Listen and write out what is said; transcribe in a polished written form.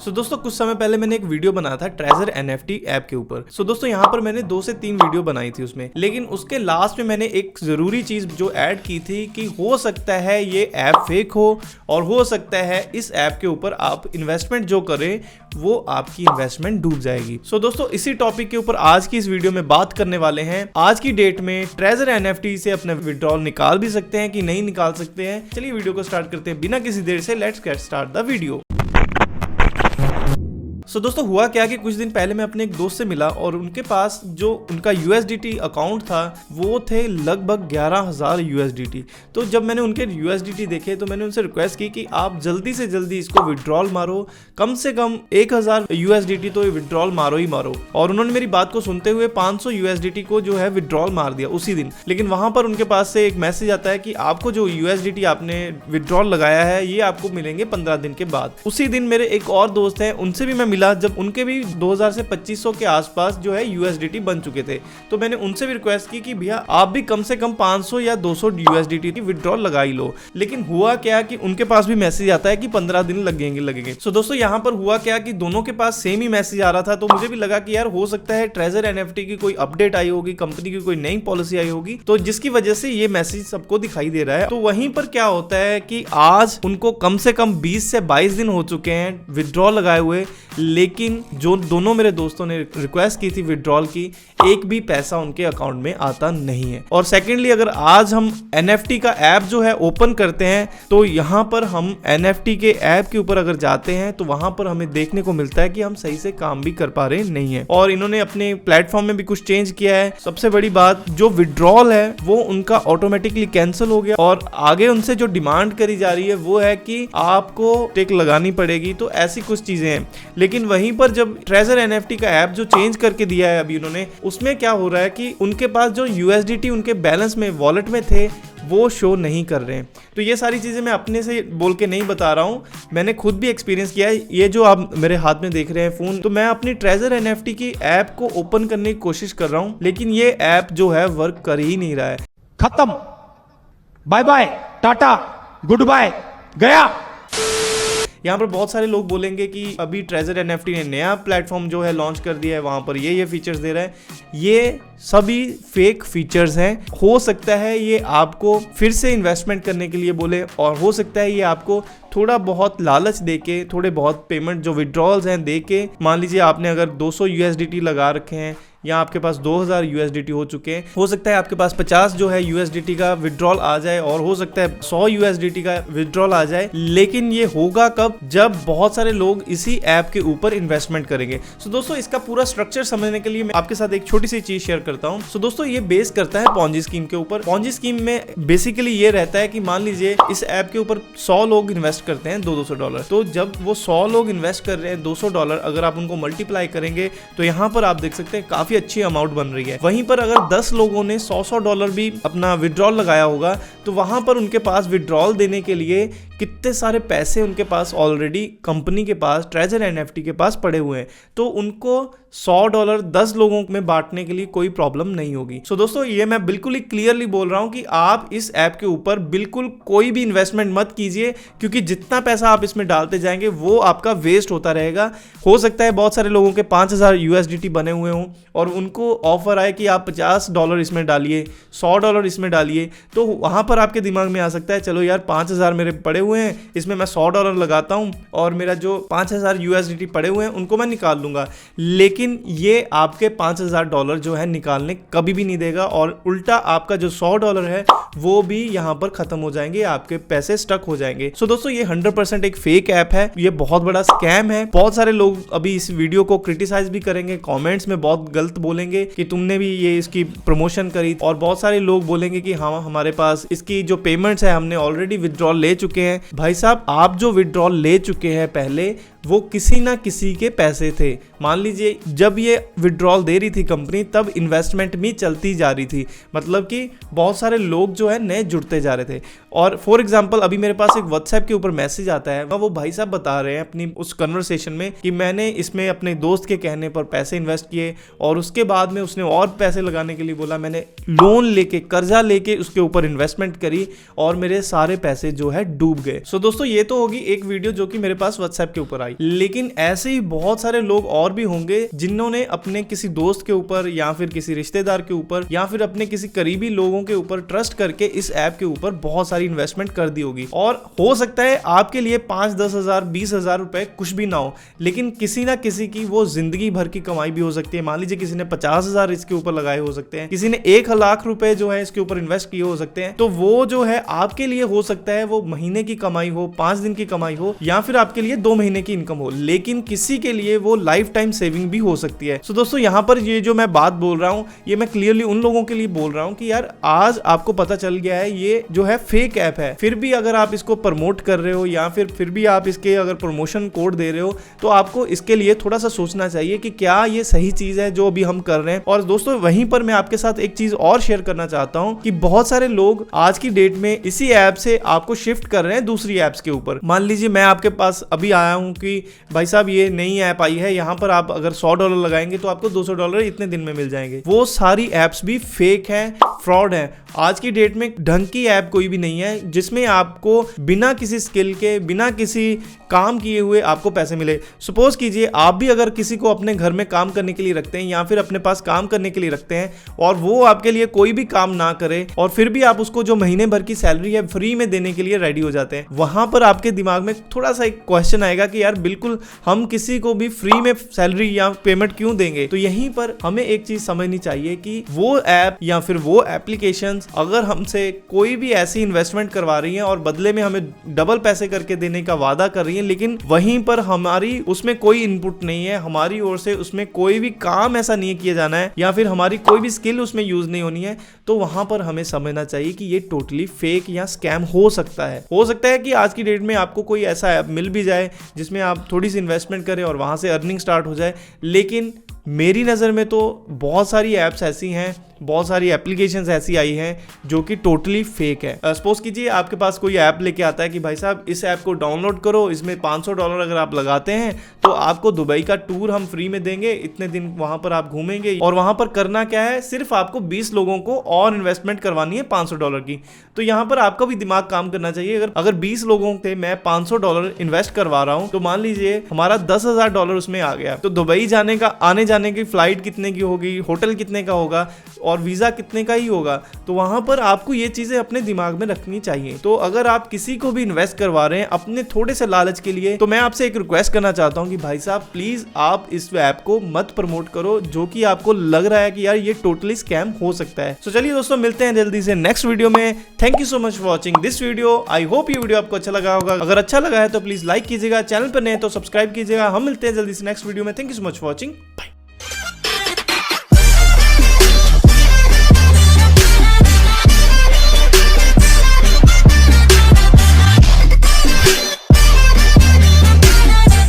सो दोस्तों कुछ समय पहले मैंने एक वीडियो बनाया था ट्रेजर एनएफटी ऐप के ऊपर। सो दोस्तों यहाँ पर मैंने 2 से 3 वीडियो बनाई थी उसमें, लेकिन उसके लास्ट में मैंने एक जरूरी चीज जो ऐड की थी कि हो सकता है ये ऐप फेक हो और हो सकता है इस ऐप के ऊपर आप इन्वेस्टमेंट जो करें वो आपकी इन्वेस्टमेंट डूब जाएगी। सो दोस्तों इसी टॉपिक के ऊपर आज की इस वीडियो में बात करने वाले हैं। आज की डेट में ट्रेजर एनएफटी से अपना विड्रॉल निकाल भी सकते हैं कि नहीं निकाल सकते हैं। चलिए वीडियो को स्टार्ट करते हैं बिना किसी देर से। Let's get start the video. So दोस्तों हुआ क्या कि कुछ दिन पहले मैं अपने एक दोस्त से मिला और उनके पास जो उनका USDT अकाउंट था वो थे लगभग 11,000 USDT। तो जब मैंने उनके USDT देखे तो मैंने उनसे रिक्वेस्ट की कि आप जल्दी से जल्दी इसको विड्रॉल मारो, कम से कम 1,000 USDT तो विड्रॉल मारो ही मारो। और उन्होंने मेरी बात को सुनते हुए 500 USDT को जो है विड्रॉल मार दिया उसी दिन। लेकिन वहां पर उनके पास से एक मैसेज आता है कि आपको जो USDT आपने विड्रॉल लगाया है ये आपको मिलेंगे 15 दिन के बाद। उसी दिन मेरे एक और दोस्त हैं, उनसे भी मैं मिला जब उनके भी 2000 से 2500 के आसपास जो है USDT बन चुके थे। तो मैंने उनसे भी रिक्वेस्ट की कि भैया आप भी कम से कम 500 या 200 USDT की विड्रॉल लगा ही लो। लेकिन हुआ क्या कि उनके पास भी मैसेज आता है कि 15 दिन लगेंगे। सो दोस्तों यहाँ पर हुआ क्या कि दोनों के पास सेम ही मैसेज आ रहा था। तो मुझे भी लगा कि यार हो सकता है ट्रेजर एनएफटी की कोई अपडेट आई होगी, कंपनी की कोई नई पॉलिसी आई होगी, तो जिसकी वजह से ये मैसेज सबको दिखाई दे रहा है। तो वहीं पर क्या होता है कि आज उनको कम से कम 20 से 22 दिन हो चुके हैं विड्रॉल लगाए हुए, लेकिन जो दोनों मेरे दोस्तों ने रिक्वेस्ट की थी विड्रॉल की, एक भी पैसा उनके अकाउंट में आता नहीं है। और सेकेंडली अगर आज हम एनएफटी का ऐप जो है ओपन करते हैं तो यहाँ पर हम एनएफटी के ऐप के ऊपर अगर जाते हैं तो वहां पर हमें देखने को मिलता है कि हम सही से काम भी कर पा रहे नहीं है। और इन्होंने अपने प्लेटफॉर्म में भी कुछ चेंज किया है। सबसे बड़ी बात, जो विड्रॉल है वो उनका ऑटोमेटिकली कैंसिल हो गया और आगे उनसे जो डिमांड करी जा रही है वो है कि आपको टिक लगानी पड़ेगी। तो ऐसी कुछ चीजें हैं। लेकिन वहीं पर जब ट्रेजर एनएफटी का ऐप जो चेंज करके दिया है अभी उन्होंने, उसमें क्या हो रहा है कि उनके पास जो USDT उनके बैलेंस में वॉलेट में थे वो शो नहीं कर रहे हैं। तो ये सारी चीज़ें मैं अपने से बोल के नहीं बता रहा हूँ, मैंने खुद भी एक्सपीरियंस किया है। ये जो आप मेरे हाथ में देख रहे हैं फ़ोन, तो मैं अपनी ट्रेजर एनएफटी की ऐप को ओपन करने की कोशिश कर रहा हूँ, लेकिन ये ऐप जो है वर्क कर ही नहीं रहा है। खत्म, bye bye, tata, good bye, गया। यहाँ पर बहुत सारे लोग बोलेंगे कि अभी ट्रेजर एनएफटी ने नया प्लेटफॉर्म जो है लॉन्च कर दिया है, वहां पर ये फीचर्स दे रहा है। ये सभी फेक फीचर्स हैं। हो सकता है ये आपको फिर से इन्वेस्टमेंट करने के लिए बोले और हो सकता है ये आपको थोड़ा बहुत लालच देके, थोड़े बहुत पेमेंट जो विड्रॉल्स हैं देके, मान लीजिए आपने अगर 200 USDT लगा रखे हैं या आपके पास 2000 USDT हो चुके हैं, हो सकता है आपके पास 50 जो है USDT का विड्रॉल आ जाए और हो सकता है 100 USDT का विड्रॉल आ जाए। लेकिन ये होगा कब? जब बहुत सारे लोग इसी ऐप के ऊपर इन्वेस्टमेंट करेंगे। सो दोस्तों इसका पूरा स्ट्रक्चर समझने के लिए मैं आपके साथ एक छोटी सी चीज शेयर करता हूँ। सो दोस्तों ये बेस करता है पॉन्जी स्कीम के ऊपर। पॉन्जी स्कीम में बेसिकली ये रहता है कि मान लीजिए इस ऐप के ऊपर 100 लोग इन्वेस्ट करते हैं $200। तो जब वो 100 लोग इन्वेस्ट कर रहे हैं $200, अगर आप उनको मल्टीप्लाई करेंगे तो यहाँ पर आप देख सकते हैं काफी अच्छी अमाउंट बन रही है। वहीं पर अगर 10 लोगों ने $100 भी अपना विड्रॉल लगाया होगा तो वहां पर उनके पास विड्रॉल देने के लिए कितने सारे पैसे उनके पास ऑलरेडी कंपनी के पास, ट्रेजर एनएफटी के पास पड़े हुए हैं। तो उनको $100 10 लोगों में बांटने के लिए कोई प्रॉब्लम नहीं होगी। सो दोस्तों ये मैं बिल्कुल ही क्लियरली बोल रहा हूं कि आप इस ऐप के ऊपर बिल्कुल कोई भी इन्वेस्टमेंट मत कीजिए, क्योंकि जितना पैसा आप इसमें डालते जाएंगे वो आपका वेस्ट होता रहेगा। हो सकता है बहुत सारे लोगों के 5000 USDT बने हुए हों और उनको ऑफर आए कि आप $50 इसमें डालिए, $100 इसमें डालिए। तो वहां पर आपके दिमाग में आ सकता है चलो यार 5000 मेरे पड़े हुए हैं, इसमें मैं $100 लगाता हूं और मेरा जो 5000 USDT पड़े हुए हैं उनको मैं निकाल लूंगा। लेकिन ये आपके $5000 जो है निकालने कभी भी नहीं देगा और उल्टा आपका जो $100 है वो भी यहाँ पर खत्म हो जाएंगे, आपके पैसे स्टक हो जाएंगे। सो दोस्तों ये 100% एक फेक ऐप है, ये बहुत बड़ा स्कैम है। बहुत सारे लोग अभी इस वीडियो को क्रिटिसाइज भी करेंगे, कमेंट्स में बहुत गलत बोलेंगे कि तुमने भी ये इसकी प्रमोशन करी, और बहुत सारे लोग बोलेंगे कि हाँ हमारे पास इसकी जो पेमेंट्स है हमने ऑलरेडी विड्रॉल ले चुके हैं। भाई साहब आप जो विड्रॉल ले चुके हैं पहले वो किसी ना किसी के पैसे थे। मान लीजिए जब ये विड्रॉल दे रही थी कंपनी तब इन्वेस्टमेंट भी चलती जा रही थी, मतलब कि बहुत सारे लोग जो है नए जुड़ते जा रहे थे। और फॉर एग्जांपल अभी मेरे पास एक व्हाट्सएप के ऊपर मैसेज आता है, वो भाई साहब बता रहे हैं अपनी उस कन्वर्सेशन में कि मैंने इसमें अपने दोस्त के कहने पर पैसे इन्वेस्ट किए और उसके बाद में उसने और पैसे लगाने के लिए बोला, मैंने लोन लेके कर्जा लेके उसके ऊपर इन्वेस्टमेंट करी और मेरे सारे पैसे जो है डूब गए। सो दोस्तों ये तो होगी एक वीडियो जो कि मेरे पास व्हाट्सएप के ऊपर आई। भाई। लेकिन ऐसे ही बहुत सारे लोग और भी होंगे जिन्होंने अपने किसी दोस्त के ऊपर या फिर किसी रिश्तेदार के ऊपर या फिर अपने किसी करीबी लोगों के ऊपर ट्रस्ट करके इस ऐप के ऊपर बहुत सारी इन्वेस्टमेंट कर दी होगी। और हो सकता है आपके लिए 5-10 हजार 20 हजार रुपए कुछ भी ना हो, लेकिन किसी ना किसी की वो जिंदगी भर की कमाई भी हो सकती है। मान लीजिए किसी ने 50 हजार इसके ऊपर लगाए हो सकते हैं, किसी ने 1 लाख रुपए जो है इसके ऊपर इन्वेस्ट किए हो सकते हैं। तो वो जो है आपके लिए हो सकता है वो महीने की कमाई हो, 5 दिन की कमाई हो, या फिर आपके लिए 2 महीने की इनकम हो, लेकिन किसी के लिए वो लाइफ टाइम सेविंग भी हो सकती है। सो दोस्तों यहाँ पर ये जो मैं बात बोल रहा हूँ ये मैं क्लियरली उन लोगों के लिए बोल रहा हूँ कि यार आज आपको पता चल गया है ये जो है फेक ऐप है, फिर भी अगर आप इसको प्रमोट कर रहे हो या फिर भी आप इसके अगर प्रमोशन कोड दे रहे हो तो आपको इसके लिए थोड़ा सा सोचना चाहिए कि क्या ये सही चीज है जो अभी हम कर रहे हैं। और दोस्तों वहीं पर मैं आपके साथ एक चीज और शेयर करना चाहता हूं कि बहुत सारे लोग आज की डेट में इसी ऐप से आपको शिफ्ट कर रहे हैं दूसरी ऐप्स के ऊपर। मान लीजिए मैं आपके पास अभी आया हूं कि भाई साहब ये नई ऐप आई है, यहाँ पर आप अगर $100 लगाएंगे तो आपको $200 इतने दिन में मिल जाएंगे। वो सारी ऐप्स भी फेक है, फ्रॉड है। आज की डेट में ढंग की ऐप कोई भी नहीं है जिसमें आपको बिना किसी स्किल के, बिना किसी काम किए हुए आपको पैसे मिले। सपोज कीजिए आप भी अगर किसी को अपने घर में काम करने के लिए रखते हैं या फिर अपने पास काम करने के लिए रखते हैं और वो आपके लिए कोई भी काम ना करे और फिर भी आप उसको जो महीने भर की सैलरी है फ्री में देने के लिए रेडी हो जाते हैं, वहां पर आपके दिमाग में थोड़ा सा एक क्वेश्चन आएगा कि यार बिल्कुल हम किसी को भी फ्री में सैलरी या पेमेंट क्यों देंगे। तो यहीं पर हमें एक चीज समझनी चाहिए कि वो ऐप या फिर वो एप्लीकेशन अगर हमसे कोई भी ऐसी इन्वेस्टमेंट करवा रही है और बदले में हमें डबल पैसे करके देने का वादा कर रही है, लेकिन वहीं पर हमारी उसमें कोई इनपुट नहीं है, हमारी ओर से उसमें कोई भी काम ऐसा नहीं किया जाना है या फिर हमारी कोई भी स्किल उसमें यूज नहीं होनी है, तो वहां पर हमें समझना चाहिए कि ये टोटली फेक या स्कैम हो सकता है। हो सकता है कि आज की डेट में आपको कोई ऐसा ऐप मिल भी जाए जिसमें आप थोड़ी सी इन्वेस्टमेंट करें और वहां से अर्निंग स्टार्ट हो जाए, लेकिन मेरी नज़र में तो बहुत सारी ऐप्स ऐसी हैं, बहुत सारी एप्लीकेशंस ऐसी आई हैं जो कि टोटली फेक है। सपोज कीजिए आपके पास कोई ऐप लेके आता है कि भाई साहब इस ऐप को डाउनलोड करो, इसमें $500 अगर आप लगाते हैं तो आपको दुबई का टूर हम फ्री में देंगे, इतने दिन वहां पर आप घूमेंगे। और वहां पर करना क्या है, सिर्फ आपको 20 लोगों को और इन्वेस्टमेंट करवानी है $500 की। तो यहाँ पर आपका भी दिमाग काम करना चाहिए। अगर 20 लोगों से मैं $500 इन्वेस्ट करवा रहा हूँ तो मान लीजिए हमारा $10,000 उसमें आ गया, तो दुबई जाने का आने जाने की फ्लाइट कितने की होगी, होटल कितने का होगा और वीजा कितने का ही होगा। तो वहां पर आपको ये चीजें अपने दिमाग में रखनी चाहिए। तो अगर आप किसी को भी इन्वेस्ट करवा रहे हैं अपने थोड़े से लालच के लिए, तो मैं आपसे एक रिक्वेस्ट करना चाहता हूं कि भाई साहब प्लीज आप इस ऐप को मत प्रमोट करो जो कि आपको लग रहा है कि यार ये टोटली स्कैम हो सकता है। तो चलिए दोस्तों मिलते हैं जल्दी से नेक्स्ट वीडियो में। Thank you so much for watching this video. I hope ये वीडियो आपको अच्छा लगा होगा। अगर अच्छा लगा है तो प्लीज लाइक कीजिएगा, चैनल पर नए तो सब्सक्राइब कीजिएगा। हम मिलते हैं जल्दी से नेक्स्ट वीडियो में। Thank you so much for watching.